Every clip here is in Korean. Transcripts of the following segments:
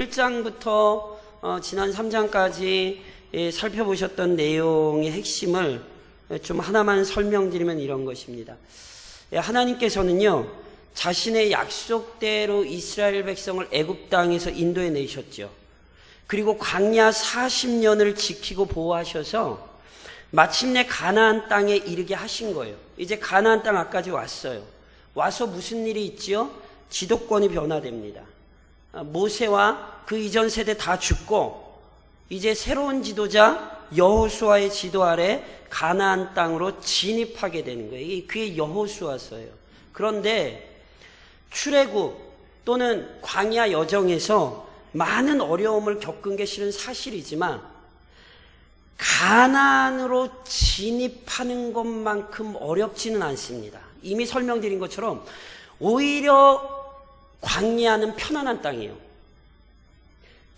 1장부터 지난 3장까지 살펴보셨던 내용의 핵심을 좀 하나만 설명드리면 이런 것입니다. 하나님께서는요, 자신의 약속대로 이스라엘 백성을 애굽 땅에서 인도해 내셨죠. 그리고 광야 40년을 지키고 보호하셔서 마침내 가나안 땅에 이르게 하신 거예요. 이제 가나안 땅 앞까지 왔어요. 와서 무슨 일이 있지요? 지도권이 변화됩니다. 모세와 그 이전 세대 다 죽고 이제 새로운 지도자 여호수아의 지도 아래 가나안 땅으로 진입하게 되는 거예요. 그게 여호수아서예요. 그런데 출애굽 또는 광야 여정에서 많은 어려움을 겪은 게 실은 사실이지만 가나안으로 진입하는 것만큼 어렵지는 않습니다. 이미 설명드린 것처럼 오히려 광야는 편안한 땅이에요.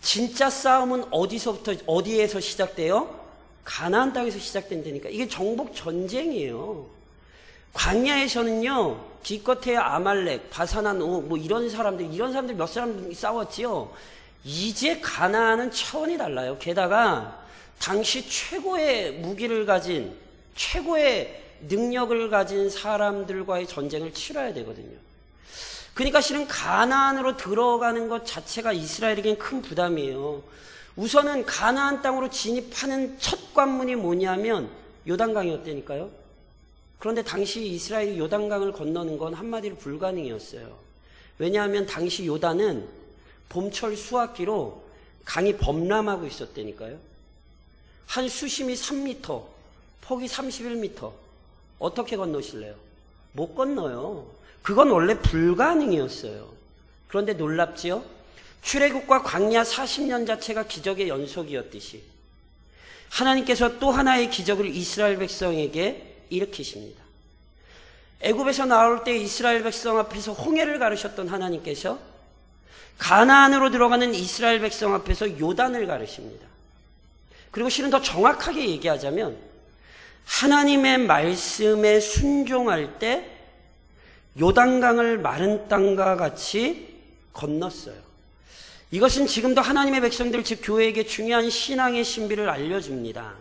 진짜 싸움은 어디에서 시작돼요? 가나안 땅에서 시작된다니까. 이게 정복 전쟁이에요. 광야에서는요, 기껏해야 아말렉, 바산한 오, 이런 사람들 몇 사람 싸웠지요. 이제 가나안은 차원이 달라요. 게다가 당시 최고의 무기를 가진, 최고의 능력을 가진 사람들과의 전쟁을 치러야 되거든요. 그러니까 실은 가나안으로 들어가는 것 자체가 이스라엘에겐 큰 부담이에요. 우선은 가나안 땅으로 진입하는 첫 관문이 뭐냐면 요단강이었다니까요. 그런데 당시 이스라엘이 요단강을 건너는 건 한마디로 불가능이었어요. 왜냐하면 당시 요단은 봄철 수확기로 강이 범람하고 있었다니까요. 한 수심이 3m, 폭이 31m. 어떻게 건너실래요? 못 건너요. 그건 원래 불가능이었어요. 그런데 놀랍지요? 출애굽과 광야 40년 자체가 기적의 연속이었듯이 하나님께서 또 하나의 기적을 이스라엘 백성에게 일으키십니다. 애굽에서 나올 때 이스라엘 백성 앞에서 홍해를 가르셨던 하나님께서 가나안으로 들어가는 이스라엘 백성 앞에서 요단을 가르십니다. 그리고 실은 더 정확하게 얘기하자면 하나님의 말씀에 순종할 때 요단강을 마른 땅과 같이 건넜어요. 이것은 지금도 하나님의 백성들, 즉 교회에게 중요한 신앙의 신비를 알려줍니다.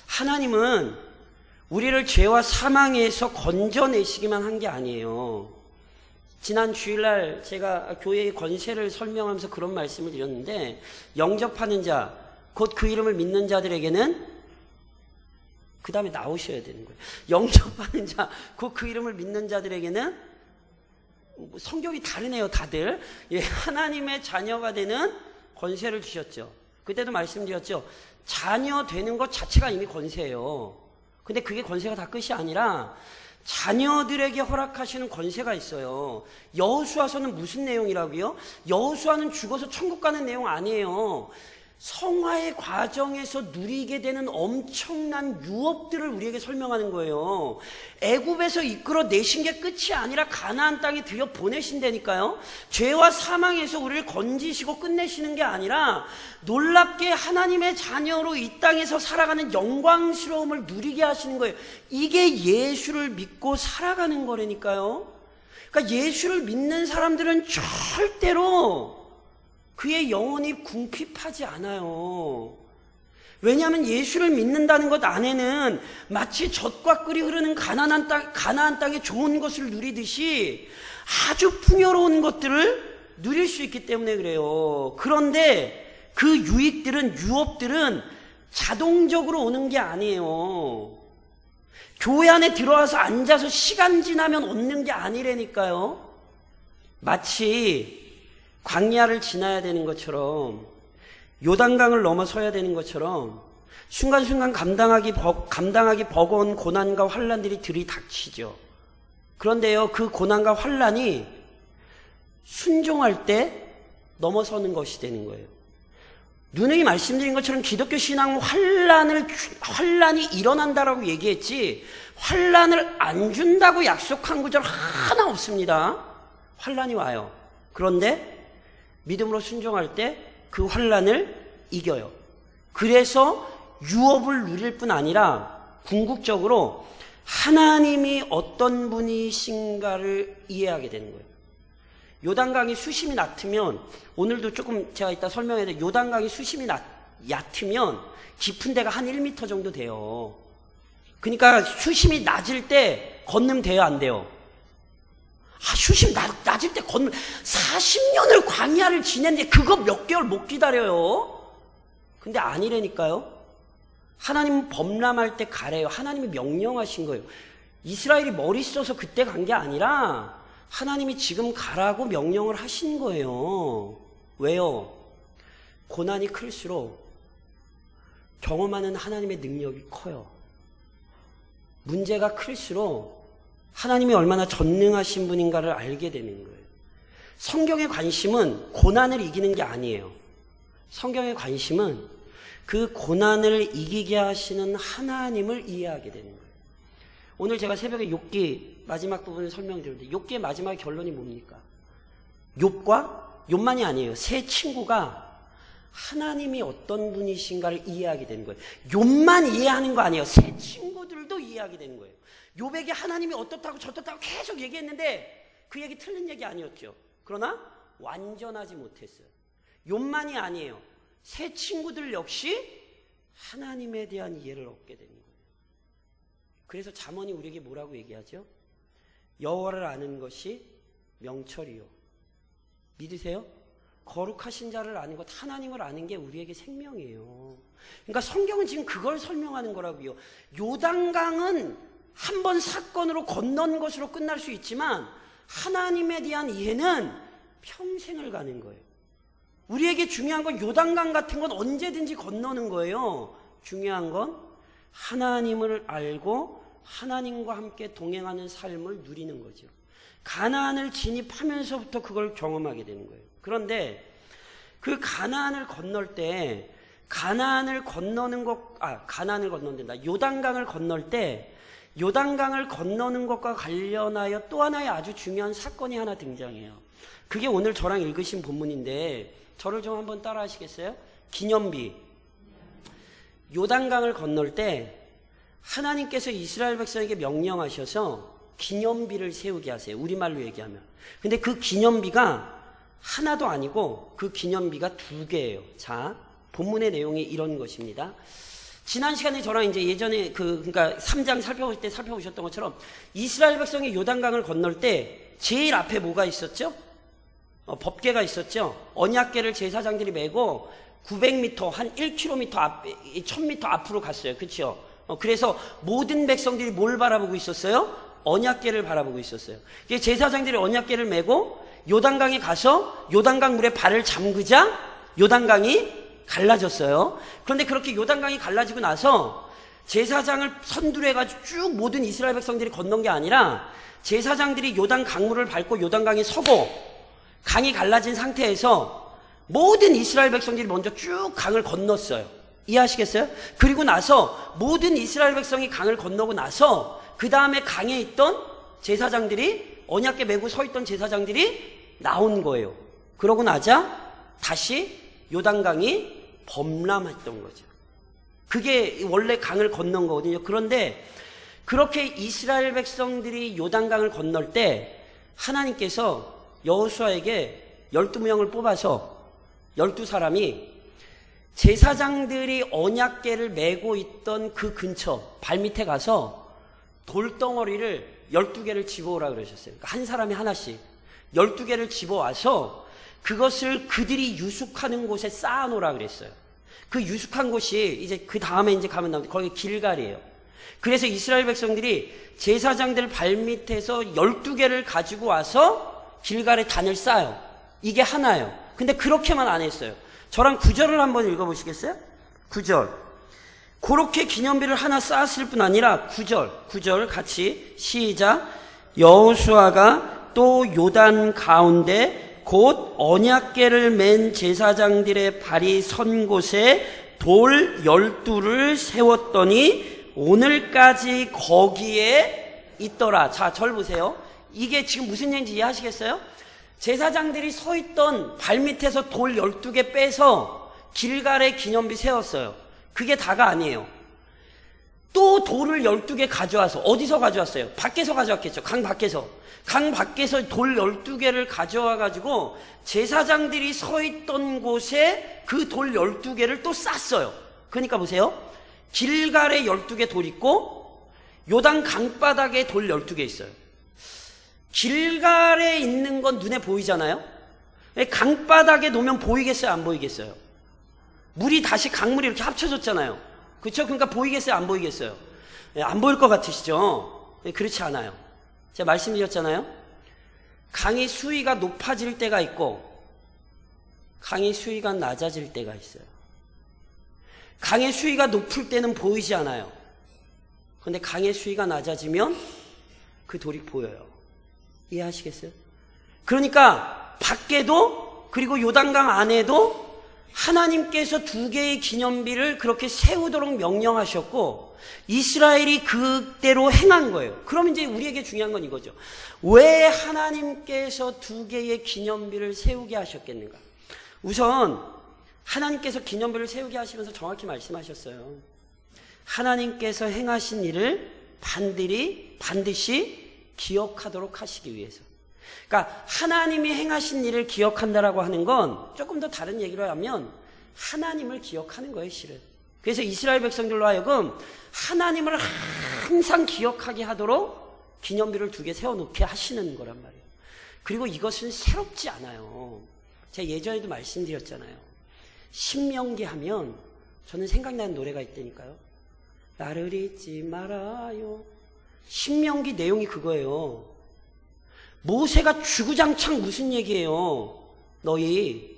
하나님은 우리를 죄와 사망에서 건져내시기만 한 게 아니에요. 지난 주일날 제가 교회의 권세를 설명하면서 그런 말씀을 드렸는데, 영접하는 자, 곧 그 이름을 믿는 자들에게는 그 다음에 나오셔야 되는 거예요. 영접하는 자, 곧 그 이름을 믿는 자들에게는, 성격이 다르네요, 다들. 하나님의 자녀가 되는 권세를 주셨죠. 그때도 말씀드렸죠. 자녀 되는 것 자체가 이미 권세예요. 근데 그게 권세가 다 끝이 아니라 자녀들에게 허락하시는 권세가 있어요. 여호수아서는 무슨 내용이라고요? 여호수아는 죽어서 천국 가는 내용 아니에요. 성화의 과정에서 누리게 되는 엄청난 유업들을 우리에게 설명하는 거예요. 애굽에서 이끌어내신 게 끝이 아니라 가나안 땅에 들여 보내신다니까요. 죄와 사망에서 우리를 건지시고 끝내시는 게 아니라 놀랍게 하나님의 자녀로 이 땅에서 살아가는 영광스러움을 누리게 하시는 거예요. 이게 예수를 믿고 살아가는 거라니까요. 그러니까 예수를 믿는 사람들은 절대로 그의 영혼이 궁핍하지 않아요. 왜냐하면 예수를 믿는다는 것 안에는 마치 젖과 꿀이 흐르는 가나안 땅의 좋은 것을 누리듯이 아주 풍요로운 것들을 누릴 수 있기 때문에 그래요. 그런데 그 유업들은 자동적으로 오는 게 아니에요. 교회 안에 들어와서 앉아서 시간 지나면 얻는 게 아니라니까요. 마치 광야를 지나야 되는 것처럼, 요단강을 넘어서야 되는 것처럼 순간순간 감당하기 버거운 고난과 환난들이 들이닥치죠. 그런데요, 그 고난과 환난이 순종할 때 넘어서는 것이 되는 거예요. 누누이 말씀드린 것처럼 기독교 신앙은 환난이 일어난다라고 얘기했지 환난을 안 준다고 약속한 구절 하나 없습니다. 환난이 와요. 그런데 믿음으로 순종할 때 그 환난을 이겨요. 그래서 유업을 누릴 뿐 아니라 궁극적으로 하나님이 어떤 분이신가를 이해하게 되는 거예요. 요단강이 수심이 낮으면, 오늘도 조금 제가 이따 설명해야 돼. 요단강이 수심이 얕으면 깊은 데가 한 1m 정도 돼요. 그러니까 수심이 낮을 때 건너면 돼요, 안 돼요? 수심 낮을 때 40년을 광야를 지냈는데 그거 몇 개월 못 기다려요. 근데 아니라니까요. 하나님은 범람할 때 가래요. 하나님이 명령하신 거예요. 이스라엘이 머리 써서 그때 간 게 아니라 하나님이 지금 가라고 명령을 하신 거예요. 왜요? 고난이 클수록 경험하는 하나님의 능력이 커요. 문제가 클수록 하나님이 얼마나 전능하신 분인가를 알게 되는 거예요. 성경의 관심은 고난을 이기는 게 아니에요. 성경의 관심은 그 고난을 이기게 하시는 하나님을 이해하게 되는 거예요. 오늘 제가 새벽에 욥기 마지막 부분을 설명드렸는데 욥기의 마지막 결론이 뭡니까? 욥만이 아니에요. 세 친구가 하나님이 어떤 분이신가를 이해하게 되는 거예요. 욥만 이해하는 거 아니에요. 세 친구들도 이해하게 되는 거예요. 욥에게 하나님이 어떻다고 저떻다고 계속 얘기했는데 그 얘기 틀린 얘기 아니었죠. 그러나 완전하지 못했어요. 욥만이 아니에요. 세 친구들 역시 하나님에 대한 이해를 얻게 되는 거예요. 그래서 잠언이 우리에게 뭐라고 얘기하죠? 여호와를 아는 것이 명철이요. 믿으세요? 거룩하신 자를 아는 것, 하나님을 아는 게 우리에게 생명이에요. 그러니까 성경은 지금 그걸 설명하는 거라고요. 요단강은 한 번 사건으로 건넌 것으로 끝날 수 있지만 하나님에 대한 이해는 평생을 가는 거예요. 우리에게 중요한 건 요단강 같은 건 언제든지 건너는 거예요. 중요한 건 하나님을 알고 하나님과 함께 동행하는 삶을 누리는 거죠. 가나안을 진입하면서부터 그걸 경험하게 되는 거예요. 그런데 그 가나안을 건널 때 가나안을 건너는다. 요단강을 건널 때 요단강을 건너는 것과 관련하여 또 하나의 아주 중요한 사건이 하나 등장해요. 그게 오늘 저랑 읽으신 본문인데 저를 좀 한번 따라 하시겠어요? 기념비. 요단강을 건널 때 하나님께서 이스라엘 백성에게 명령하셔서 기념비를 세우게 하세요. 우리말로 얘기하면. 근데 그 기념비가 하나도 아니고 그 기념비가 2개예요. 자, 본문의 내용이 이런 것입니다. 지난 시간에 저랑 이제 예전에 그러니까 3장 살펴볼 때 살펴보셨던 것처럼 이스라엘 백성이 요단강을 건널 때 제일 앞에 뭐가 있었죠? 법궤가 있었죠. 언약궤를 제사장들이 메고 900m, 한 1km 앞에, 1000m 앞으로 갔어요. 그렇죠? 그래서 모든 백성들이 뭘 바라보고 있었어요? 언약궤를 바라보고 있었어요. 제사장들이 언약궤를 메고 요단강에 가서 요단강 물에 발을 잠그자 요단강이 갈라졌어요. 그런데 그렇게 요단강이 갈라지고 나서 제사장을 선두로 해가지고 쭉 모든 이스라엘 백성들이 건넌 게 아니라 제사장들이 요단 강물을 밟고 요단강에 서고 강이 갈라진 상태에서 모든 이스라엘 백성들이 먼저 쭉 강을 건넜어요. 이해하시겠어요? 그리고 나서 모든 이스라엘 백성이 강을 건너고 나서 그 다음에 강에 있던 제사장들이 언약궤 메고 서 있던 제사장들이 나온 거예요. 그러고 나자 다시 요단강이 범람했던 거죠. 그게 원래 강을 건넌 거거든요. 그런데 그렇게 이스라엘 백성들이 요단강을 건널 때 하나님께서 여호수아에게 12명을 뽑아서 12사람이 제사장들이 언약궤를 메고 있던 그 근처 발밑에 가서 돌덩어리를 12개를 집어오라 그러셨어요. 그러니까 한 사람이 하나씩 12개를 집어와서 그것을 그들이 유숙하는 곳에 쌓아놓으라 그랬어요. 그 유숙한 곳이 이제 그 다음에 이제 가면 나오는데 거기 길갈이에요. 그래서 이스라엘 백성들이 제사장들 발밑에서 12개를 가지고 와서 길갈에 단을 쌓아요. 이게 하나예요. 근데 그렇게만 안 했어요. 저랑 9절을 한번 읽어보시겠어요? 9절. 그렇게 기념비를 하나 쌓았을 뿐 아니라 9절 같이 시작. 여호수아가 또 요단 가운데 곧 언약궤를 맨 제사장들의 발이 선 곳에 돌 12를 세웠더니 오늘까지 거기에 있더라. 자, 절 보세요. 이게 지금 무슨 얘기인지 이해하시겠어요? 제사장들이 서 있던 발밑에서 돌 12개 빼서 길갈에 기념비 세웠어요. 그게 다가 아니에요. 또 돌을 12개 가져와서, 어디서 가져왔어요? 밖에서 가져왔겠죠. 강 밖에서. 강 밖에서 돌 12개를 가져와가지고 제사장들이 서 있던 곳에 그 돌 12개를 또 쌌어요. 그러니까 보세요. 길갈에 12개 돌 있고 요단 강바닥에 돌 12개 있어요. 길갈에 있는 건 눈에 보이잖아요. 강바닥에 놓으면 보이겠어요? 안 보이겠어요? 물이 다시 강물이 이렇게 합쳐졌잖아요. 그렇죠? 그러니까 보이겠어요? 안 보이겠어요? 안 보일 것 같으시죠? 그렇지 않아요. 제가 말씀드렸잖아요. 강의 수위가 높아질 때가 있고 강의 수위가 낮아질 때가 있어요. 강의 수위가 높을 때는 보이지 않아요. 그런데 강의 수위가 낮아지면 그 돌이 보여요. 이해하시겠어요? 그러니까 밖에도 그리고 요단강 안에도 하나님께서 2개의 기념비를 그렇게 세우도록 명령하셨고 이스라엘이 그대로 행한 거예요. 그럼 이제 우리에게 중요한 건 이거죠. 왜 하나님께서 2개의 기념비를 세우게 하셨겠는가? 우선 하나님께서 기념비를 세우게 하시면서 정확히 말씀하셨어요. 하나님께서 행하신 일을 반드시 기억하도록 하시기 위해서. 그러니까 하나님이 행하신 일을 기억한다라고 하는 건 조금 더 다른 얘기로 하면 하나님을 기억하는 거예요, 실은. 그래서 이스라엘 백성들로 하여금 하나님을 항상 기억하게 하도록 기념비를 2개 세워놓게 하시는 거란 말이에요. 그리고 이것은 새롭지 않아요. 제가 예전에도 말씀드렸잖아요. 신명기 하면 저는 생각나는 노래가 있다니까요. 나를 잊지 말아요. 신명기 내용이 그거예요. 모세가 주구장창 무슨 얘기예요? 너희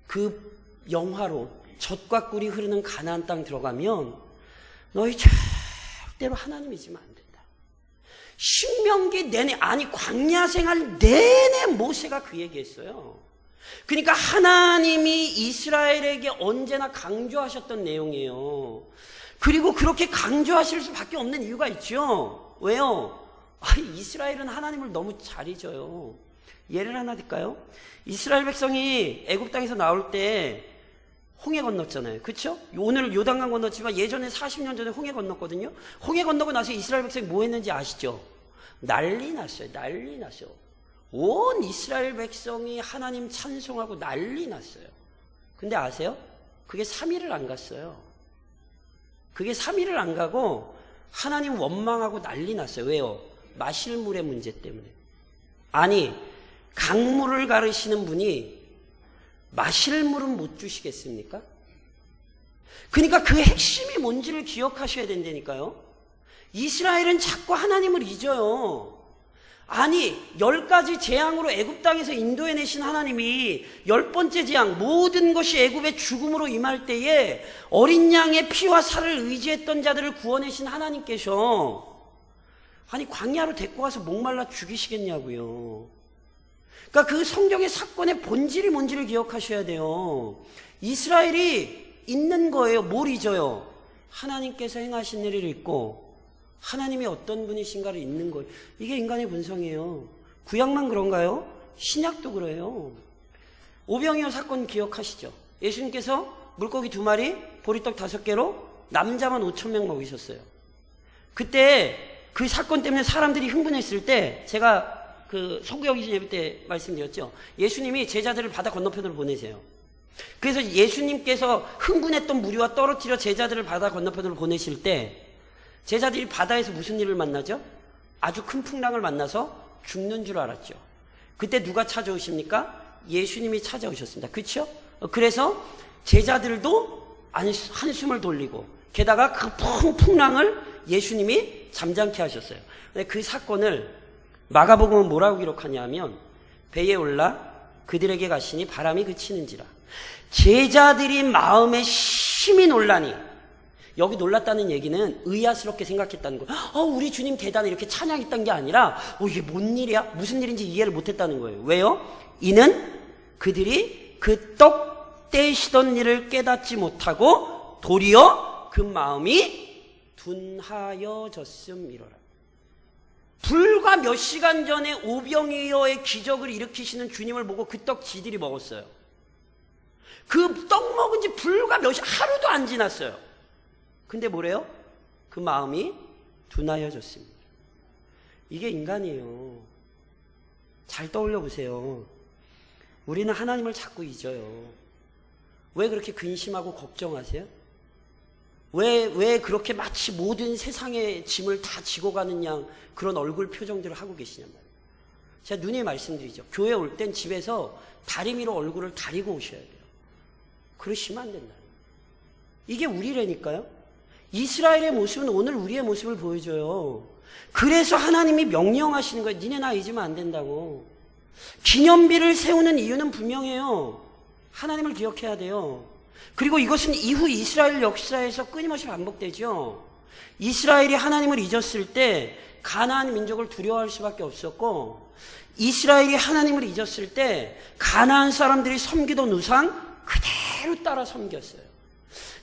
그 영화로 젖과 꿀이 흐르는 가나안 땅 들어가면 너희 절대로 하나님 잊으면 안 된다. 신명기 내내, 아니 광야 생활 내내 모세가 그 얘기했어요. 그러니까 하나님이 이스라엘에게 언제나 강조하셨던 내용이에요. 그리고 그렇게 강조하실 수밖에 없는 이유가 있죠. 왜요? 이스라엘은 하나님을 너무 잘 잊어요. 예를 하나 들까요? 이스라엘 백성이 애굽 땅에서 나올 때 홍해 건넜잖아요. 그렇죠? 오늘 요단강 건넜지만 예전에 40년 전에 홍해 건넜거든요. 홍해 건너고 나서 이스라엘 백성이 뭐 했는지 아시죠? 난리 났어요. 난리 났어요. 온 이스라엘 백성이 하나님 찬송하고 난리 났어요. 근데 아세요? 그게 3일을 안 갔어요. 그게 3일을 안 가고 하나님 원망하고 난리 났어요. 왜요? 마실 물의 문제 때문에. 아니, 강물을 가르시는 분이 마실 물은 못 주시겠습니까? 그러니까 그 핵심이 뭔지를 기억하셔야 된다니까요. 이스라엘은 자꾸 하나님을 잊어요. 아니 10가지 재앙으로 애굽 땅에서 인도해내신 하나님이 10번째 재앙, 모든 것이 애굽의 죽음으로 임할 때에 어린 양의 피와 살을 의지했던 자들을 구원하신 하나님께서 아니 광야로 데리고 와서 목말라 죽이시겠냐고요. 그러니까 그 성경의 사건의 본질이 뭔지를 기억하셔야 돼요. 이스라엘이 잊는 거예요. 뭘 잊어요? 하나님께서 행하신 일을 잊고 하나님이 어떤 분이신가를 잊는 거예요. 이게 인간의 본성이에요. 구약만 그런가요? 신약도 그래요. 오병이어 사건 기억하시죠? 예수님께서 물고기 2마리, 보리떡 5개로 남자만 5,000명 먹이셨어요. 그때 그 사건 때문에 사람들이 흥분했을 때 제가 그 서구역이 예배 때 말씀드렸죠. 예수님이 제자들을 바다 건너편으로 보내세요. 그래서 예수님께서 흥분했던 무리와 떨어뜨려 제자들을 바다 건너편으로 보내실 때 제자들이 바다에서 무슨 일을 만나죠? 아주 큰 풍랑을 만나서 죽는 줄 알았죠. 그때 누가 찾아오십니까? 예수님이 찾아오셨습니다. 그렇죠? 그래서 제자들도 한숨을 돌리고 게다가 그 풍랑을 예수님이 잠잠케 하셨어요. 그 사건을 마가복음은 뭐라고 기록하냐면 배에 올라 그들에게 가시니 바람이 그치는지라. 제자들이 마음에 심히 놀라니, 여기 놀랐다는 얘기는 의아스럽게 생각했다는 거예요. 우리 주님 대단해 이렇게 찬양했던 게 아니라 이게 뭔 일이야? 무슨 일인지 이해를 못했다는 거예요. 왜요? 이는 그들이 그 떡 떼시던 일을 깨닫지 못하고 도리어 그 마음이 둔하여졌음이로라. 불과 몇 시간 전에 오병이어의 기적을 일으키시는 주님을 보고 그 떡 지들이 먹었어요. 그 떡 먹은 지 불과 하루도 안 지났어요. 근데 뭐래요? 그 마음이 둔하여졌습니다. 이게 인간이에요. 잘 떠올려 보세요. 우리는 하나님을 자꾸 잊어요. 왜 그렇게 근심하고 걱정하세요? 왜 그렇게 마치 모든 세상의 짐을 다 지고 가는 양 그런 얼굴 표정들을 하고 계시냔 말이에요. 제가 누누이 말씀드리죠. 교회 올 땐 집에서 다리미로 얼굴을 가리고 오셔야 돼요. 그러시면 안 된다. 이게 우리라니까요. 이스라엘의 모습은 오늘 우리의 모습을 보여줘요. 그래서 하나님이 명령하시는 거예요. 니네 나 잊으면 안 된다고. 기념비를 세우는 이유는 분명해요. 하나님을 기억해야 돼요. 그리고 이것은 이후 이스라엘 역사에서 끊임없이 반복되죠. 이스라엘이 하나님을 잊었을 때 가나안 민족을 두려워할 수밖에 없었고, 이스라엘이 하나님을 잊었을 때 가나안 사람들이 섬기던 우상 그대로 따라 섬겼어요.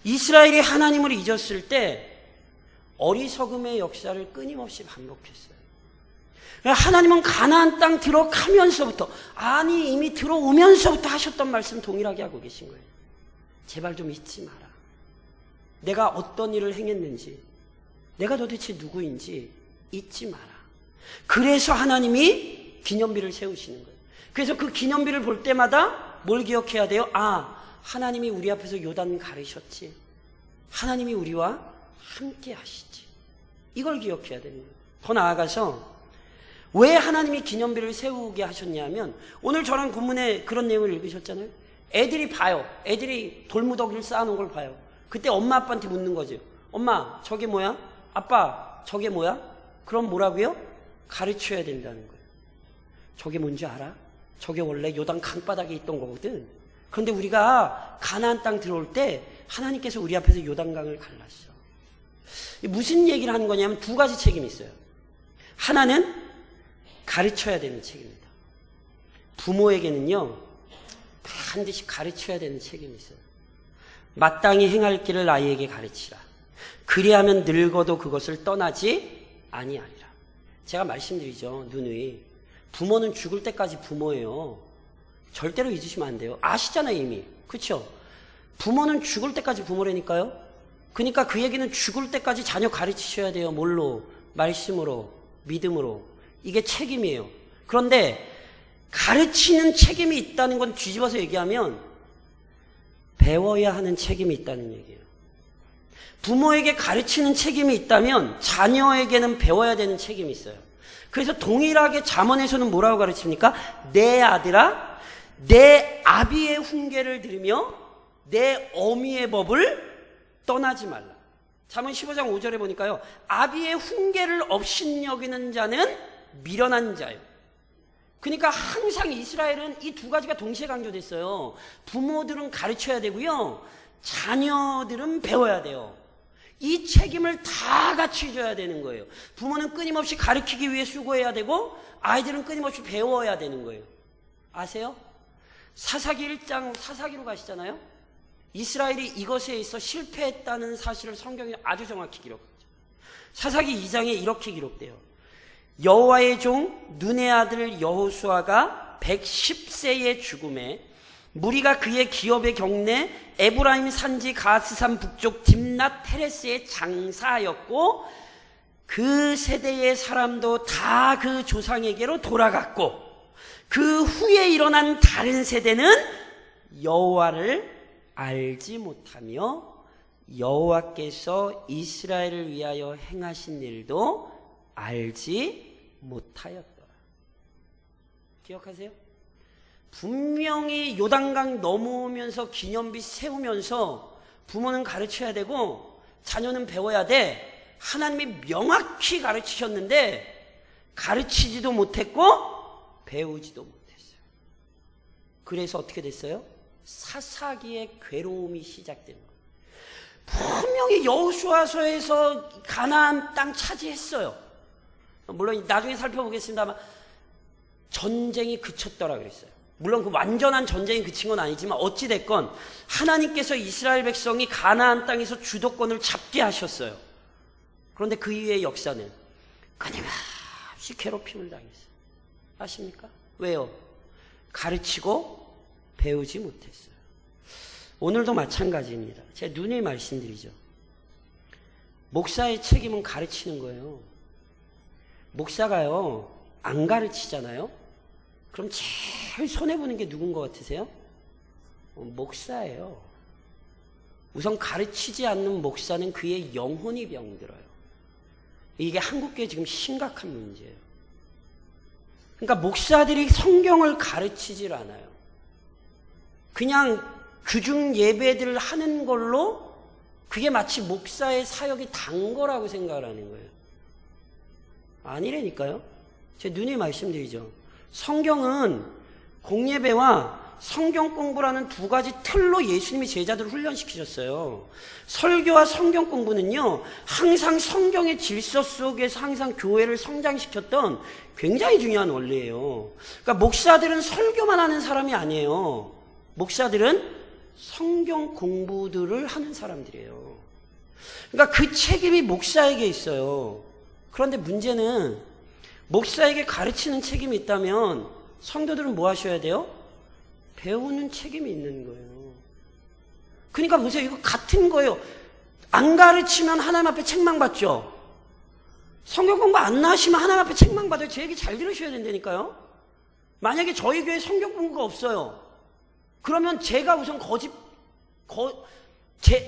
이스라엘이 하나님을 잊었을 때 어리석음의 역사를 끊임없이 반복했어요. 하나님은 가나안 땅 들어가면서부터, 아니 이미 들어오면서부터 하셨던 말씀 동일하게 하고 계신 거예요. 제발 좀 잊지 마라. 내가 어떤 일을 행했는지, 내가 도대체 누구인지 잊지 마라. 그래서 하나님이 기념비를 세우시는 거예요. 그래서 그 기념비를 볼 때마다 뭘 기억해야 돼요? 아, 하나님이 우리 앞에서 요단 가르셨지. 하나님이 우리와 함께 하시지. 이걸 기억해야 되는 거예요. 더 나아가서 왜 하나님이 기념비를 세우게 하셨냐면, 오늘 저랑 본문에 그런 내용을 읽으셨잖아요. 애들이 봐요. 애들이 돌무더기를 쌓아놓은 걸 봐요. 그때 엄마 아빠한테 묻는 거죠. 엄마 저게 뭐야? 아빠 저게 뭐야? 그럼 뭐라고요? 가르쳐야 된다는 거예요. 저게 뭔지 알아? 저게 원래 요단 강바닥에 있던 거거든. 그런데 우리가 가나안 땅 들어올 때 하나님께서 우리 앞에서 요단강을 갈랐어. 무슨 얘기를 하는 거냐면 두 가지 책임이 있어요. 하나는 가르쳐야 되는 책임입니다. 부모에게는요 반드시 가르쳐야 되는 책임이 있어요. 마땅히 행할 길을 아이에게 가르치라. 그리하면 늙어도 그것을 떠나지 아니하리라. 제가 말씀드리죠. 누누이. 부모는 죽을 때까지 부모예요. 절대로 잊으시면 안 돼요. 아시잖아요 이미. 그렇죠? 부모는 죽을 때까지 부모라니까요. 그러니까 그 얘기는 죽을 때까지 자녀 가르치셔야 돼요. 뭘로? 말씀으로, 믿음으로. 이게 책임이에요. 그런데 가르치는 책임이 있다는 건 뒤집어서 얘기하면 배워야 하는 책임이 있다는 얘기예요. 부모에게 가르치는 책임이 있다면 자녀에게는 배워야 되는 책임이 있어요. 그래서 동일하게 잠언에서는 뭐라고 가르칩니까? 내 아들아, 내 아비의 훈계를 들으며 내 어미의 법을 떠나지 말라. 잠언 15장 5절에 보니까요. 아비의 훈계를 업신여기는 자는 미련한 자요. 그러니까 항상 이스라엘은 이 두 가지가 동시에 강조됐어요. 부모들은 가르쳐야 되고요. 자녀들은 배워야 돼요. 이 책임을 다 같이 져야 되는 거예요. 부모는 끊임없이 가르치기 위해 수고해야 되고 아이들은 끊임없이 배워야 되는 거예요. 아세요? 사사기 1장 사사기로 가시잖아요. 이스라엘이 이것에 있어 실패했다는 사실을 성경이 아주 정확히 기록하죠. 사사기 2장에 이렇게 기록돼요. 여호와의 종 눈의 아들 여호수아가 110세의 죽음에 무리가 그의 기업의 경내 에브라임 산지 가스산 북쪽 딥낫 테레스에 장사하였고 그 세대의 사람도 다 그 조상에게로 돌아갔고 그 후에 일어난 다른 세대는 여호와를 알지 못하며 여호와께서 이스라엘을 위하여 행하신 일도 알지 못하였더라. 기억하세요? 분명히 요단강 넘어오면서 기념비 세우면서 부모는 가르쳐야 되고 자녀는 배워야 돼. 하나님이 명확히 가르치셨는데 가르치지도 못했고 배우지도 못했어요. 그래서 어떻게 됐어요? 사사기의 괴로움이 시작된 거예요. 분명히 여호수아서에서 가나안 땅 차지했어요. 물론 나중에 살펴보겠습니다만 전쟁이 그쳤더라 그랬어요. 물론 그 완전한 전쟁이 그친 건 아니지만 어찌됐건 하나님께서 이스라엘 백성이 가나안 땅에서 주도권을 잡게 하셨어요. 그런데 그 이후의 역사는 끊임없이 괴롭힘을 당했어요. 아십니까? 왜요? 가르치고 배우지 못했어요. 오늘도 마찬가지입니다. 제가 누누이 말씀드리죠. 목사의 책임은 가르치는 거예요. 목사가요, 안 가르치잖아요? 그럼 제일 손해보는 게 누군 것 같으세요? 목사예요. 우선 가르치지 않는 목사는 그의 영혼이 병들어요. 이게 한국교회 지금 심각한 문제예요. 그러니까 목사들이 성경을 가르치질 않아요. 그냥 규중 예배들을 하는 걸로 그게 마치 목사의 사역이 단 거라고 생각을 하는 거예요. 아니라니까요. 제 누누이 말씀드리죠. 성경은 공예배와 성경 공부라는 두 가지 틀로 예수님이 제자들을 훈련시키셨어요. 설교와 성경 공부는요, 항상 성경의 질서 속에서 항상 교회를 성장시켰던 굉장히 중요한 원리예요. 그러니까 목사들은 설교만 하는 사람이 아니에요. 목사들은 성경 공부들을 하는 사람들이에요. 그러니까 그 책임이 목사에게 있어요. 그런데 문제는 목사에게 가르치는 책임이 있다면 성도들은 뭐 하셔야 돼요? 배우는 책임이 있는 거예요. 그러니까 보세요. 이거 같은 거예요. 안 가르치면 하나님 앞에 책망받죠. 성경 공부 안 하시면 하나님 앞에 책망받아요. 제 얘기 잘 들으셔야 된다니까요. 만약에 저희 교회에 성경 공부가 없어요. 그러면 제가 우선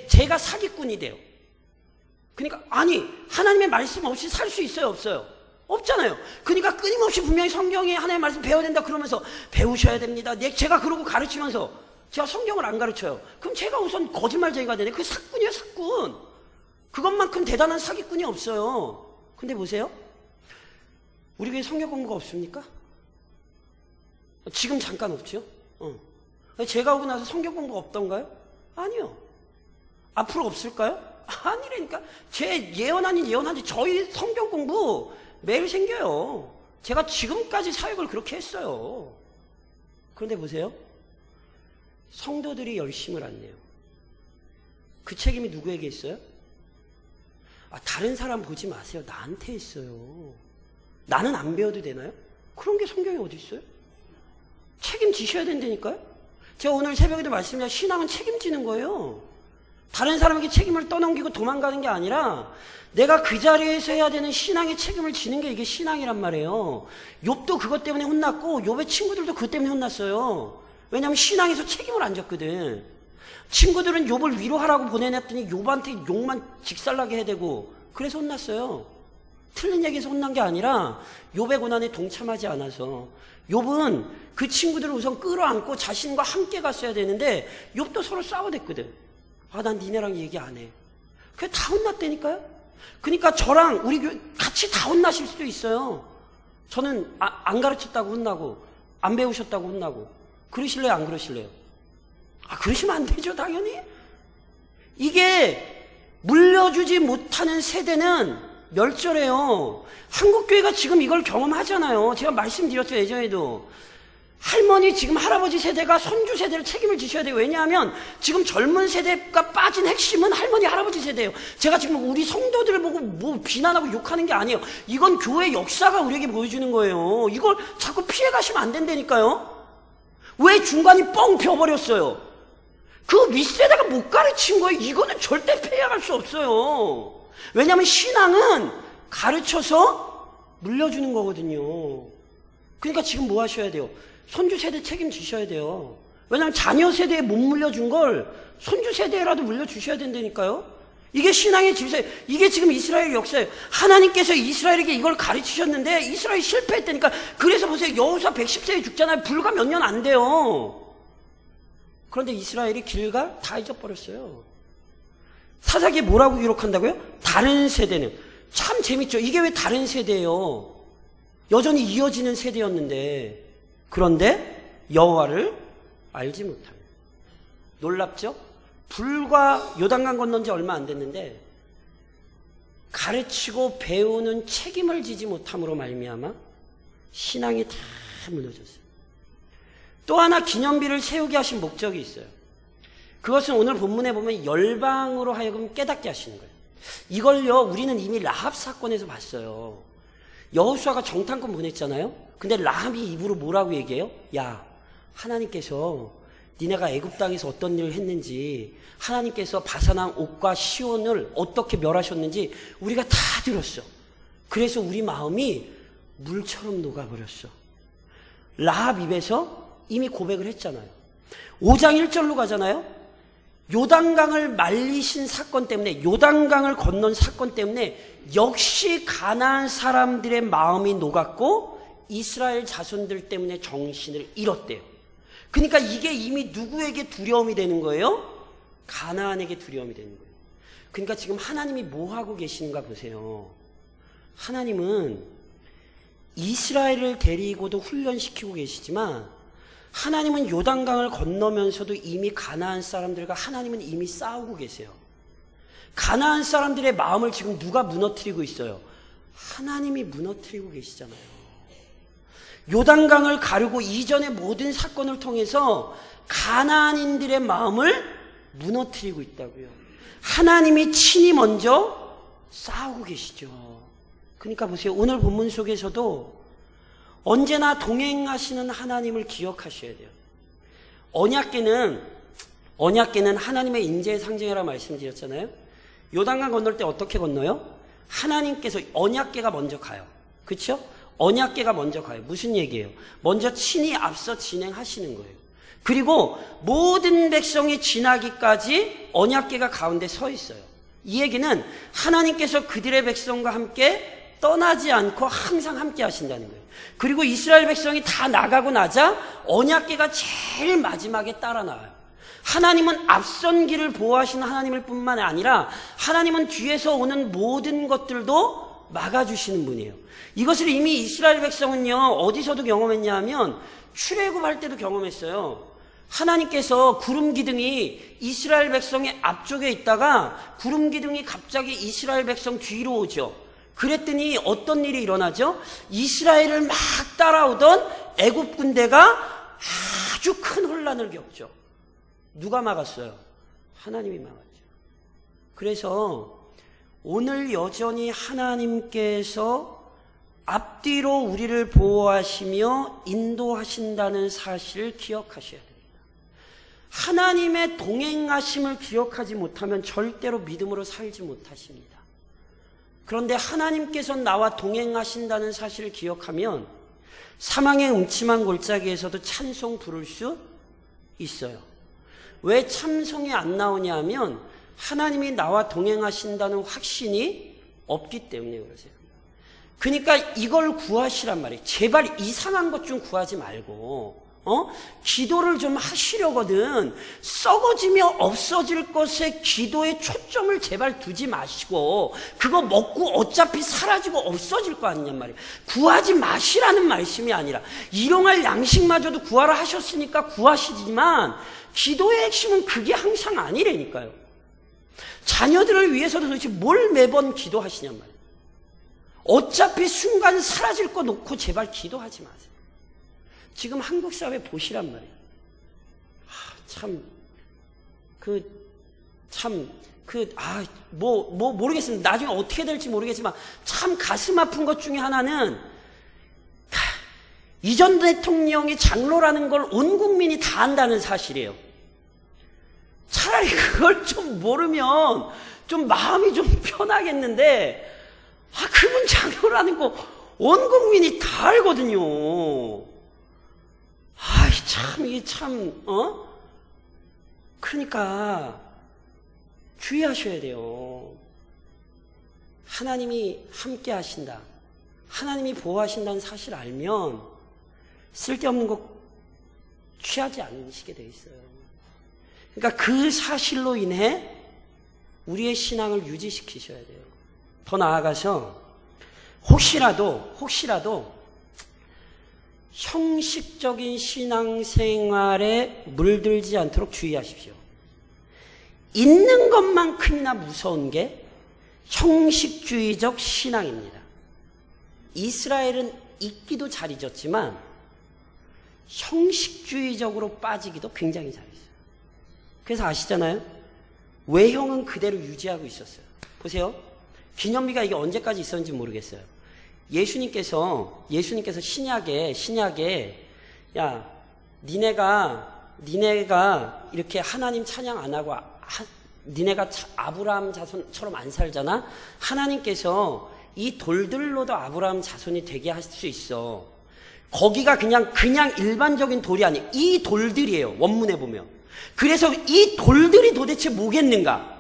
제가 사기꾼이 돼요. 그러니까 아니 하나님의 말씀 없이 살 수 있어요, 없어요? 없잖아요. 그러니까 끊임없이 분명히 성경에 하나님의 말씀 배워야 된다 그러면서 배우셔야 됩니다. 제가 그러고 가르치면서 제가 성경을 안 가르쳐요. 그럼 제가 우선 거짓말쟁이가 되네. 그게 사꾼이에요, 사꾼. 그것만큼 대단한 사기꾼이 없어요. 근데 보세요. 우리 교회 성경 공부가 없습니까? 지금 잠깐 없죠? 제가 오고 나서 성경 공부가 없던가요? 아니요. 앞으로 없을까요? 아니라니까. 제 예언 아닌 예언한지 저희 성경 공부 매일 생겨요. 제가 지금까지 사역을 그렇게 했어요. 그런데 보세요. 성도들이 열심을 안 내요. 그 책임이 누구에게 있어요? 다른 사람 보지 마세요. 나한테 있어요. 나는 안 배워도 되나요? 그런 게 성경에 어디 있어요? 책임지셔야 된다니까요. 제가 오늘 새벽에도 말씀드린 신앙은 책임지는 거예요. 다른 사람에게 책임을 떠넘기고 도망가는 게 아니라 내가 그 자리에서 해야 되는 신앙의 책임을 지는 게 이게 신앙이란 말이에요. 욥도 그것 때문에 혼났고 욥의 친구들도 그것 때문에 혼났어요. 왜냐하면 신앙에서 책임을 안 졌거든. 친구들은 욥을 위로하라고 보내놨더니 욥한테 욕만 직살나게 해대고 그래서 혼났어요. 틀린 얘기에서 혼난 게 아니라 욥의 고난에 동참하지 않아서. 욥은 그 친구들을 우선 끌어안고 자신과 함께 갔어야 되는데 욥도 서로 싸워댔거든. 난 니네랑 얘기 안 해. 그게 다 혼났다니까요. 그러니까 저랑 우리 교회 같이 다 혼나실 수도 있어요. 저는 안 가르쳤다고 혼나고 안 배우셨다고 혼나고. 그러실래요, 안 그러실래요? 그러시면 안 되죠, 당연히. 이게 물려주지 못하는 세대는 멸절해요. 한국교회가 지금 이걸 경험하잖아요. 제가 말씀드렸죠, 예전에도. 할머니, 지금 할아버지 세대가 손주 세대를 책임을 지셔야 돼요. 왜냐하면 지금 젊은 세대가 빠진 핵심은 할머니, 할아버지 세대예요. 제가 지금 우리 성도들을 보고 뭐 비난하고 욕하는 게 아니에요. 이건 교회 역사가 우리에게 보여주는 거예요. 이걸 자꾸 피해가시면 안 된다니까요. 왜 중간이 뻥 펴버렸어요? 그 윗세대가 못 가르친 거예요. 이거는 절대 폐해갈 수 없어요. 왜냐하면 신앙은 가르쳐서 물려주는 거거든요. 그러니까 지금 뭐 하셔야 돼요? 손주 세대 책임지셔야 돼요. 왜냐하면 자녀 세대에 못 물려준 걸 손주 세대라도 물려주셔야 된다니까요. 이게 신앙의 질서예요. 이게 지금 이스라엘 역사예요. 하나님께서 이스라엘에게 이걸 가르치셨는데 이스라엘이 실패했다니까. 그래서 보세요. 여호수아 110세에 죽잖아요. 불과 몇 년 안 돼요. 그런데 이스라엘이 길갈 다 잊어버렸어요. 사사기에 뭐라고 기록한다고요? 다른 세대는. 참 재밌죠. 이게 왜 다른 세대예요? 여전히 이어지는 세대였는데. 그런데 여호와를 알지 못합니다. 놀랍죠? 불과 요단강 건넌 지 얼마 안 됐는데 가르치고 배우는 책임을 지지 못함으로 말미암아 신앙이 다 무너졌어요. 또 하나 기념비를 세우게 하신 목적이 있어요. 그것은 오늘 본문에 보면 열방으로 하여금 깨닫게 하시는 거예요. 이걸요 우리는 이미 라합 사건에서 봤어요. 여호수아가 정탐꾼 보냈잖아요. 근데 라합이 입으로 뭐라고 얘기해요? 야, 하나님께서 니네가 애굽 땅에서 어떤 일을 했는지, 하나님께서 바사랑 옥과 시온을 어떻게 멸하셨는지 우리가 다 들었어. 그래서 우리 마음이 물처럼 녹아버렸어. 라합 입에서 이미 고백을 했잖아요. 5장 1절로 가잖아요. 요단강을 말리신 사건 때문에, 요단강을 건넌 사건 때문에 역시 가나안 사람들의 마음이 녹았고 이스라엘 자손들 때문에 정신을 잃었대요. 그러니까 이게 이미 누구에게 두려움이 되는 거예요? 가나안에게 두려움이 되는 거예요. 그러니까 지금 하나님이 뭐 하고 계시는가 보세요. 하나님은 이스라엘을 데리고도 훈련시키고 계시지만 하나님은 요단강을 건너면서도 이미 가나안 사람들과 하나님은 이미 싸우고 계세요. 가나안 사람들의 마음을 지금 누가 무너뜨리고 있어요? 하나님이 무너뜨리고 계시잖아요. 요단강을 가르고 이전의 모든 사건을 통해서 가나안인들의 마음을 무너뜨리고 있다고요. 하나님이 친히 먼저 싸우고 계시죠. 그러니까 보세요. 오늘 본문 속에서도 언제나 동행하시는 하나님을 기억하셔야 돼요. 언약궤는 하나님의 인재의 상징이라고 말씀드렸잖아요. 요단강 건널 때 어떻게 건너요? 하나님께서 언약궤가 먼저 가요. 그렇죠? 언약궤가 먼저 가요. 무슨 얘기예요? 먼저 친히 앞서 진행하시는 거예요. 그리고 모든 백성이 지나기까지 언약궤가 가운데 서 있어요. 이 얘기는 하나님께서 그들의 백성과 함께 떠나지 않고 항상 함께 하신다는 거예요. 그리고 이스라엘 백성이 다 나가고 나자 언약궤가 제일 마지막에 따라 나와요. 하나님은 앞선 길을 보호하시는 하나님일 뿐만 아니라 하나님은 뒤에서 오는 모든 것들도 막아주시는 분이에요. 이것을 이미 이스라엘 백성은요, 어디서도 경험했냐 하면 출애굽할 때도 경험했어요. 하나님께서 구름 기둥이 이스라엘 백성의 앞쪽에 있다가 구름 기둥이 갑자기 이스라엘 백성 뒤로 오죠. 그랬더니 어떤 일이 일어나죠? 이스라엘을 막 따라오던 애굽 군대가 아주 큰 혼란을 겪죠. 누가 막았어요? 하나님이 막았죠. 그래서 오늘 여전히 하나님께서 앞뒤로 우리를 보호하시며 인도하신다는 사실을 기억하셔야 됩니다. 하나님의 동행하심을 기억하지 못하면 절대로 믿음으로 살지 못하십니다. 그런데 하나님께서 나와 동행하신다는 사실을 기억하면 사망의 음침한 골짜기에서도 찬송 부를 수 있어요. 왜 참송이 안 나오냐 하면 하나님이 나와 동행하신다는 확신이 없기 때문에 그러세요. 그러니까 이걸 구하시란 말이에요. 제발 이상한 것 좀 구하지 말고 기도를 좀 하시려거든 썩어지며 없어질 것에 기도의 초점을 제발 두지 마시고 그거 먹고 어차피 사라지고 없어질 거 아니냔 말이에요. 구하지 마시라는 말씀이 아니라 일용할 양식마저도 구하라 하셨으니까 구하시지만 기도의 핵심은 그게 항상 아니라니까요. 자녀들을 위해서도 도대체 뭘 매번 기도하시냔 말이에요. 어차피 순간 사라질 거 놓고 제발 기도하지 마세요. 지금 한국 사회 보시란 말이에요. 모르겠습니다. 나중에 어떻게 될지 모르겠지만 참 가슴 아픈 것 중에 하나는 이전 대통령이 장로라는 걸 온 국민이 다 안다는 사실이에요. 차라리 그걸 좀 모르면 좀 마음이 좀 편하겠는데 그분 장로라는 거 온 국민이 다 알거든요. 그러니까 주의하셔야 돼요. 하나님이 함께 하신다. 하나님이 보호하신다는 사실을 알면 쓸데없는 거 취하지 않으시게 돼 있어요. 그러니까 그 사실로 인해 우리의 신앙을 유지시키셔야 돼요. 더 나아가서 혹시라도 형식적인 신앙생활에 물들지 않도록 주의하십시오. 있는 것만큼이나 무서운 게 형식주의적 신앙입니다. 이스라엘은 있기도 잘 잊었지만 형식주의적으로 빠지기도 굉장히 잘했어요. 그래서 아시잖아요? 외형은 그대로 유지하고 있었어요. 보세요. 기념비가 이게 언제까지 있었는지 모르겠어요. 예수님께서 신약에 야 니네가 니네가 이렇게 하나님 찬양 안 하고 니네가 아브라함 자손처럼 안 살잖아. 하나님께서 이 돌들로도 아브라함 자손이 되게 할 수 있어. 거기가 그냥 일반적인 돌이 아니에요. 이 돌들이에요. 원문에 보면. 그래서 이 돌들이 도대체 뭐겠는가?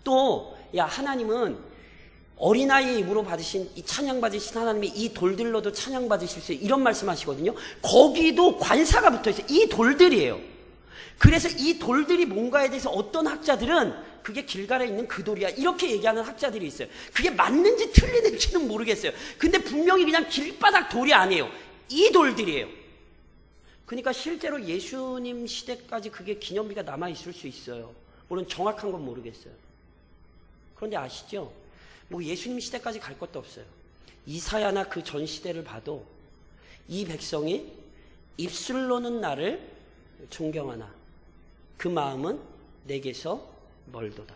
또 야, 하나님은 어린아이의 입으로 받으신 이 찬양 받으신 하나님이 이 돌들로도 찬양 받으실 수 있어요. 이런 말씀하시거든요. 거기도 관사가 붙어 있어요. 이 돌들이에요. 그래서 이 돌들이 뭔가에 대해서 어떤 학자들은 그게 길갈에 있는 그 돌이야 이렇게 얘기하는 학자들이 있어요. 그게 맞는지 틀리는지는 모르겠어요. 근데 분명히 그냥 길바닥 돌이 아니에요. 이 돌들이에요. 그러니까 실제로 예수님 시대까지 그게 기념비가 남아있을 수 있어요. 물론 정확한 건 모르겠어요. 그런데 아시죠? 뭐 예수님 시대까지 갈 것도 없어요. 이사야나 그 전 시대를 봐도 이 백성이 입술로는 나를 존경하나 그 마음은 내게서 멀도다.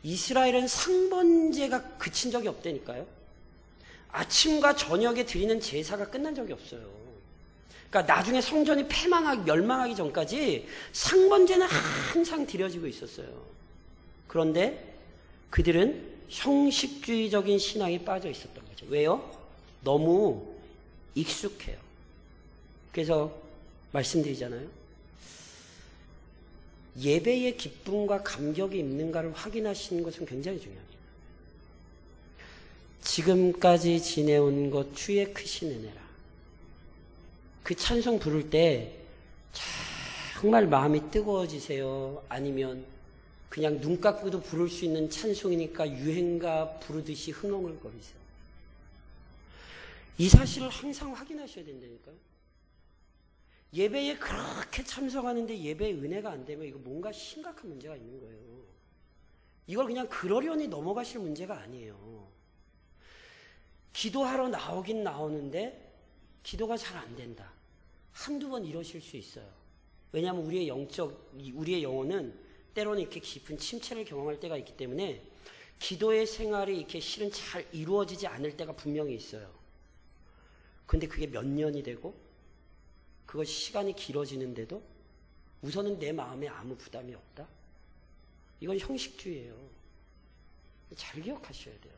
이스라엘은 상번제가 그친 적이 없다니까요. 아침과 저녁에 드리는 제사가 끝난 적이 없어요. 그러니까 나중에 성전이 멸망하기 전까지 상번제는 항상 드려지고 있었어요. 그런데 그들은 형식주의적인 신앙에 빠져 있었던 거죠. 왜요? 너무 익숙해요. 그래서 말씀드리잖아요. 예배의 기쁨과 감격이 있는가를 확인하시는 것은 굉장히 중요합니다. 지금까지 지내온 것 주의 크신 은혜라. 그 찬송 부를 때 정말 마음이 뜨거워지세요? 아니면 그냥 눈 감고도 부를 수 있는 찬송이니까 유행가 부르듯이 흥얼거리세요? 이 사실을 항상 확인하셔야 된다니까요. 예배에 그렇게 참석하는데 예배에 은혜가 안 되면 이거 뭔가 심각한 문제가 있는 거예요. 이걸 그냥 그러려니 넘어가실 문제가 아니에요. 기도하러 나오긴 나오는데 기도가 잘 안 된다. 한두 번 이러실 수 있어요. 왜냐하면 우리의 영혼은 때로는 이렇게 깊은 침체를 경험할 때가 있기 때문에 기도의 생활이 이렇게 실은 잘 이루어지지 않을 때가 분명히 있어요. 근데 그게 몇 년이 되고 그것이 시간이 길어지는데도 우선은 내 마음에 아무 부담이 없다? 이건 형식주의예요. 잘 기억하셔야 돼요.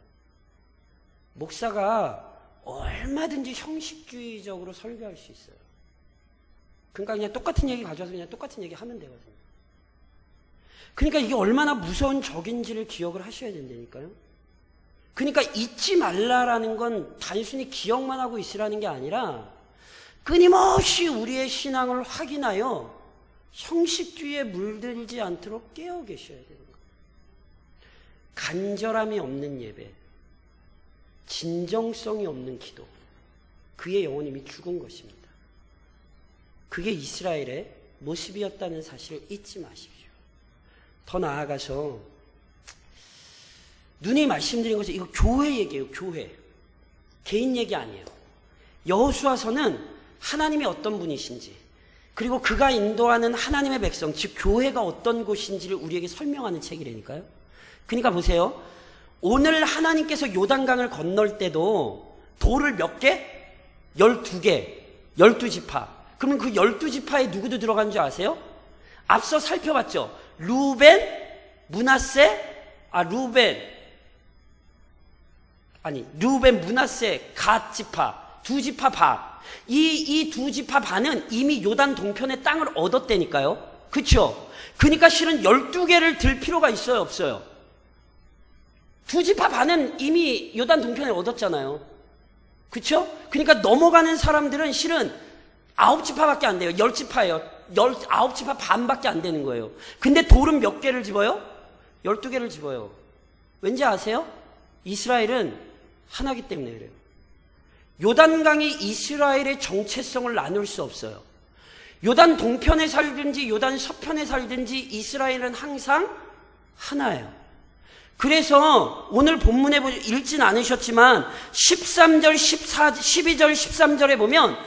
목사가 얼마든지 형식주의적으로 설교할 수 있어요. 그러니까 그냥 똑같은 얘기 가져와서 그냥 똑같은 얘기 하면 되거든요. 그러니까 이게 얼마나 무서운 적인지를 기억을 하셔야 된다니까요. 그러니까 잊지 말라라는 건 단순히 기억만 하고 있으라는 게 아니라 끊임없이 우리의 신앙을 확인하여 형식주의에 물들지 않도록 깨어 계셔야 되는 거예요. 간절함이 없는 예배, 진정성이 없는 기도, 그의 영혼이 이미 죽은 것입니다. 그게 이스라엘의 모습이었다는 사실을 잊지 마십시오. 더 나아가서 눈이 말씀드린 것은 이거 교회 얘기예요. 교회. 개인 얘기 아니에요. 여호수아서는 하나님이 어떤 분이신지 그리고 그가 인도하는 하나님의 백성 즉 교회가 어떤 곳인지를 우리에게 설명하는 책이라니까요. 그러니까 보세요. 오늘 하나님께서 요단강을 건널 때도 돌을 몇 개? 12개. 12지파. 그러면 그 12지파에 누구도 들어간 줄 아세요? 앞서 살펴봤죠. 루벤, 므낫세, 갓 지파, 두 지파 반. 이 두 지파 반은 이미 요단 동편의 땅을 얻었다니까요. 그쵸? 그러니까 실은 12개를 들 필요가 있어요, 없어요? 두 지파 반은 이미 요단 동편에 얻었잖아요. 그쵸? 그러니까 넘어가는 사람들은 실은 9지파밖에 안 돼요. 10지파예요. 9지파 반밖에 안 되는 거예요. 근데 돌은 몇 개를 집어요? 12개를 집어요. 왠지 아세요? 이스라엘은 하나기 때문에 그래요. 요단강이 이스라엘의 정체성을 나눌 수 없어요. 요단 동편에 살든지 요단 서편에 살든지 이스라엘은 항상 하나예요. 그래서 오늘 본문에 읽진 않으셨지만 13절, 12절, 13절에 보면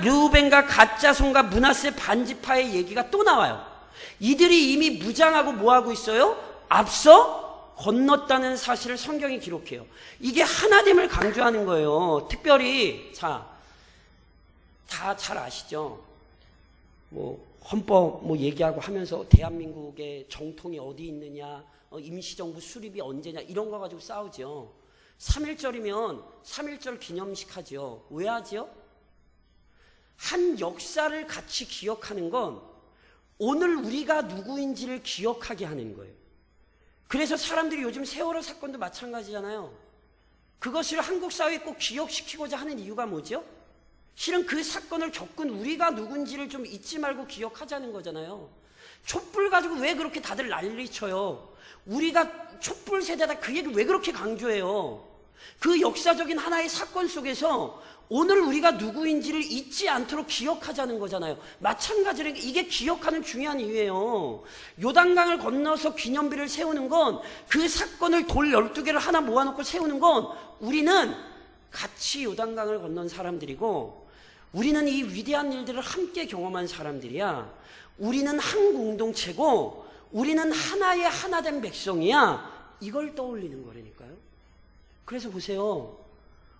르우벤과 갓 자손과 므낫세 반지파의 얘기가 또 나와요. 이들이 이미 무장하고 뭐하고 있어요? 앞서 건넜다는 사실을 성경이 기록해요. 이게 하나됨을 강조하는 거예요. 특별히 다 잘 아시죠? 헌법 뭐 얘기하고 하면서 대한민국의 정통이 어디 있느냐, 임시정부 수립이 언제냐 이런 거 가지고 싸우죠. 3.1절이면 3.1절 기념식 하죠. 왜 하죠? 한 역사를 같이 기억하는 건 오늘 우리가 누구인지를 기억하게 하는 거예요. 그래서 사람들이 요즘 세월호 사건도 마찬가지잖아요. 그것을 한국 사회에 꼭 기억시키고자 하는 이유가 뭐죠? 실은 그 사건을 겪은 우리가 누군지를 좀 잊지 말고 기억하자는 거잖아요. 촛불 가지고 왜 그렇게 다들 난리쳐요? 우리가 촛불 세대다 그 얘기 왜 그렇게 강조해요? 그 역사적인 하나의 사건 속에서 오늘 우리가 누구인지를 잊지 않도록 기억하자는 거잖아요. 마찬가지로 이게 기억하는 중요한 이유예요. 요단강을 건너서 기념비를 세우는 건, 그 사건을 돌 12개를 하나 모아놓고 세우는 건 우리는 같이 요단강을 건넌 사람들이고 우리는 이 위대한 일들을 함께 경험한 사람들이야. 우리는 한 공동체고 우리는 하나의 하나된 백성이야. 이걸 떠올리는 거라니까요. 그래서 보세요.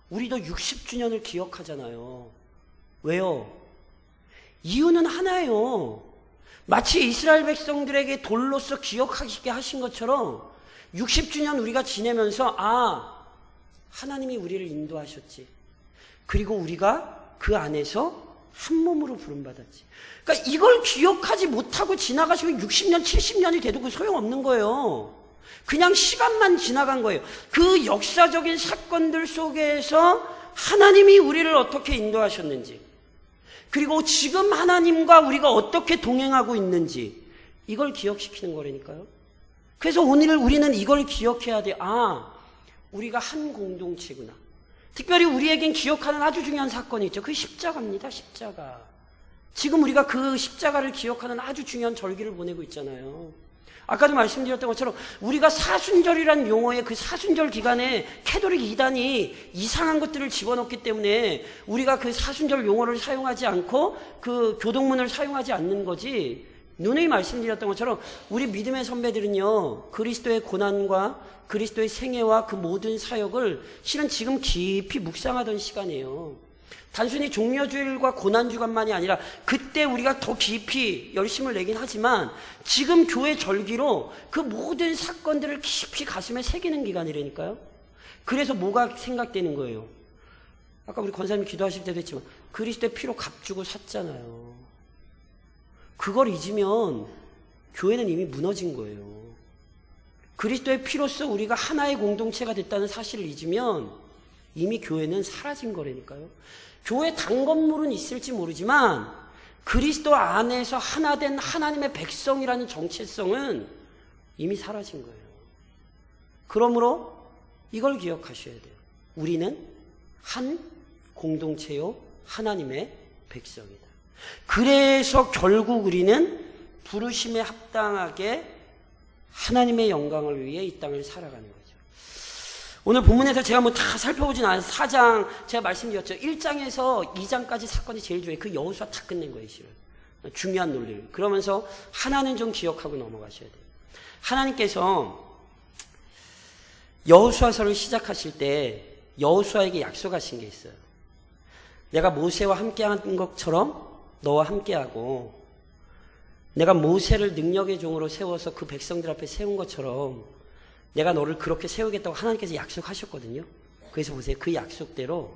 우리도 60주년을 기억하잖아요. 왜요? 이유는 하나예요. 마치 이스라엘 백성들에게 돌로서 기억하게 하신 것처럼 60주년 우리가 지내면서 하나님이 우리를 인도하셨지. 그리고 우리가 그 안에서 한 몸으로 부름받았지. 그러니까 이걸 기억하지 못하고 지나가시면 60년, 70년이 돼도 그 소용없는 거예요. 그냥 시간만 지나간 거예요. 그 역사적인 사건들 속에서 하나님이 우리를 어떻게 인도하셨는지, 그리고 지금 하나님과 우리가 어떻게 동행하고 있는지, 이걸 기억시키는 거라니까요. 그래서 오늘 우리는 이걸 기억해야 돼. 우리가 한 공동체구나. 특별히 우리에겐 기억하는 아주 중요한 사건이 있죠. 그 십자가입니다. 십자가. 지금 우리가 그 십자가를 기억하는 아주 중요한 절기를 보내고 있잖아요. 아까도 말씀드렸던 것처럼 우리가 사순절이라는 용어에, 그 사순절 기간에 캐톨릭 이단이 이상한 것들을 집어넣기 때문에 우리가 그 사순절 용어를 사용하지 않고 그 교동문을 사용하지 않는 거지, 누누이 말씀드렸던 것처럼 우리 믿음의 선배들은요, 그리스도의 고난과 그리스도의 생애와 그 모든 사역을 실은 지금 깊이 묵상하던 시간이에요. 단순히 종려주일과 고난주간만이 아니라 그때 우리가 더 깊이 열심을 내긴 하지만 지금 교회 절기로 그 모든 사건들을 깊이 가슴에 새기는 기간이라니까요. 그래서 뭐가 생각되는 거예요? 아까 우리 권사님이 기도하실 때도 했지만 그리스도의 피로 값주고 샀잖아요. 그걸 잊으면 교회는 이미 무너진 거예요. 그리스도의 피로써 우리가 하나의 공동체가 됐다는 사실을 잊으면 이미 교회는 사라진 거라니까요. 교회 단건물은 있을지 모르지만 그리스도 안에서 하나된 하나님의 백성이라는 정체성은 이미 사라진 거예요. 그러므로 이걸 기억하셔야 돼요. 우리는 한 공동체요 하나님의 백성이다. 그래서 결국 우리는 부르심에 합당하게 하나님의 영광을 위해 이 땅을 살아가는 거예요. 오늘 본문에서 제가 뭐 다 살펴보진 않아서 4장 제가 말씀드렸죠. 1장에서 2장까지 사건이 제일 중요해요. 그 여호수아 다 끝낸 거예요, 실은. 중요한 논리를. 그러면서 하나는 좀 기억하고 넘어가셔야 돼요. 하나님께서 여호수아서를 시작하실 때 여호수아에게 약속하신 게 있어요. 내가 모세와 함께한 것처럼 너와 함께하고, 내가 모세를 능력의 종으로 세워서 그 백성들 앞에 세운 것처럼 내가 너를 그렇게 세우겠다고 하나님께서 약속하셨거든요. 그래서 보세요. 그 약속대로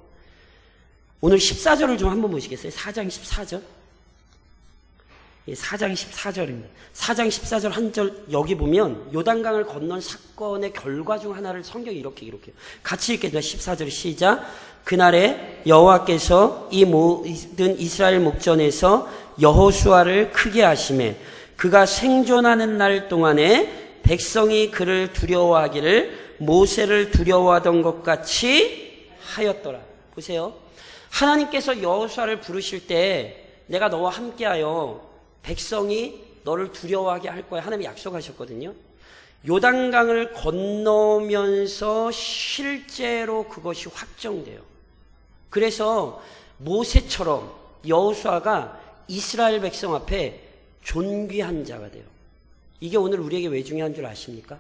오늘 14절을 좀 한번 보시겠어요? 4장 14절. 4장 14절입니다. 4장 14절 한 절 여기 보면 요단강을 건넌 사건의 결과 중 하나를 성경이 이렇게 기록해요. 같이 읽겠습니다. 14절 시작. 그날에 여호와께서 이 모든 이스라엘 목전에서 여호수아를 크게 하시매 그가 생존하는 날 동안에 백성이 그를 두려워하기를 모세를 두려워하던 것 같이 하였더라. 보세요. 하나님께서 여호수아를 부르실 때 내가 너와 함께하여 백성이 너를 두려워하게 할 거야. 하나님이 약속하셨거든요. 요단강을 건너면서 실제로 그것이 확정돼요. 그래서 모세처럼 여호수아가 이스라엘 백성 앞에 존귀한 자가 돼요. 이게 오늘 우리에게 왜 중요한 줄 아십니까?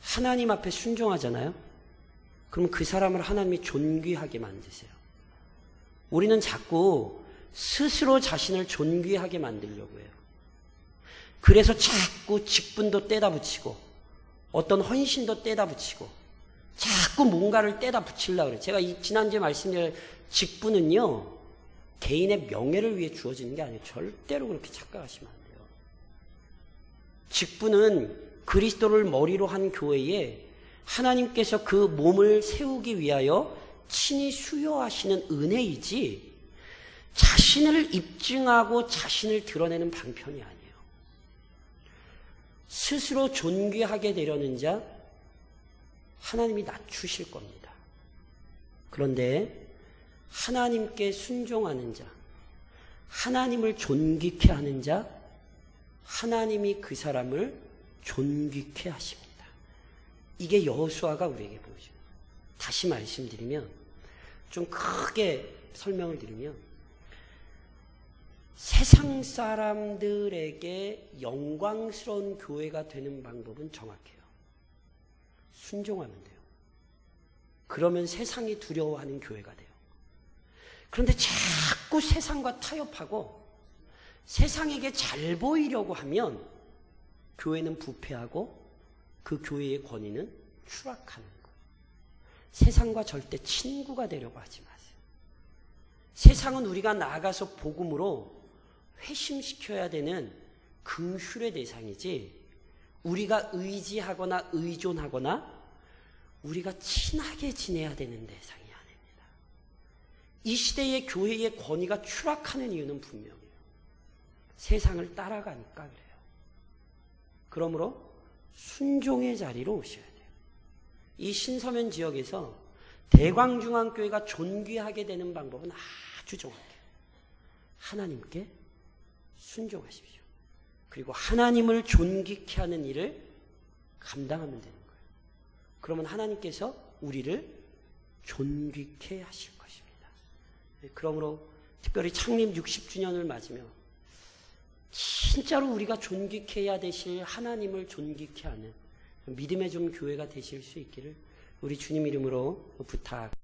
하나님 앞에 순종하잖아요. 그럼 그 사람을 하나님이 존귀하게 만드세요. 우리는 자꾸 스스로 자신을 존귀하게 만들려고 해요. 그래서 자꾸 직분도 떼다 붙이고 어떤 헌신도 떼다 붙이고 자꾸 뭔가를 떼다 붙이려고 그래요. 제가 지난주에 말씀드린 직분은요, 개인의 명예를 위해 주어지는 게 아니에요. 절대로 그렇게 착각하시면 안 돼요. 직분은 그리스도를 머리로 한 교회에 하나님께서 그 몸을 세우기 위하여 친히 수여하시는 은혜이지 자신을 입증하고 자신을 드러내는 방편이 아니에요. 스스로 존귀하게 되려는 자 하나님이 낮추실 겁니다. 그런데 하나님께 순종하는 자, 하나님을 존귀케 하는 자, 하나님이 그 사람을 존귀케 하십니다. 이게 여호수아가 우리에게 보여줘요. 다시 말씀드리면, 좀 크게 설명을 드리면, 세상 사람들에게 영광스러운 교회가 되는 방법은 정확해요. 순종하면 돼요. 그러면 세상이 두려워하는 교회가 돼요. 그런데 자꾸 세상과 타협하고 세상에게 잘 보이려고 하면 교회는 부패하고 그 교회의 권위는 추락하는 거예요. 세상과 절대 친구가 되려고 하지 마세요. 세상은 우리가 나아가서 복음으로 회심시켜야 되는 긍휼의 대상이지 우리가 의지하거나 의존하거나 우리가 친하게 지내야 되는 대상이 아닙니다. 이 시대의 교회의 권위가 추락하는 이유는 분명해요. 세상을 따라가니까 그래요. 그러므로 순종의 자리로 오셔야 돼요. 이 신서면 지역에서 대광중앙교회가 존귀하게 되는 방법은 아주 정확해요. 하나님께 순종하십시오. 그리고 하나님을 존귀케 하는 일을 감당하면 되는 거예요. 그러면 하나님께서 우리를 존귀케 하실 것입니다. 그러므로 특별히 창립 60주년을 맞으며 진짜로 우리가 존귀케 해야 되실 하나님을 존귀케 하는 믿음의 좀 교회가 되실 수 있기를 우리 주님 이름으로 부탁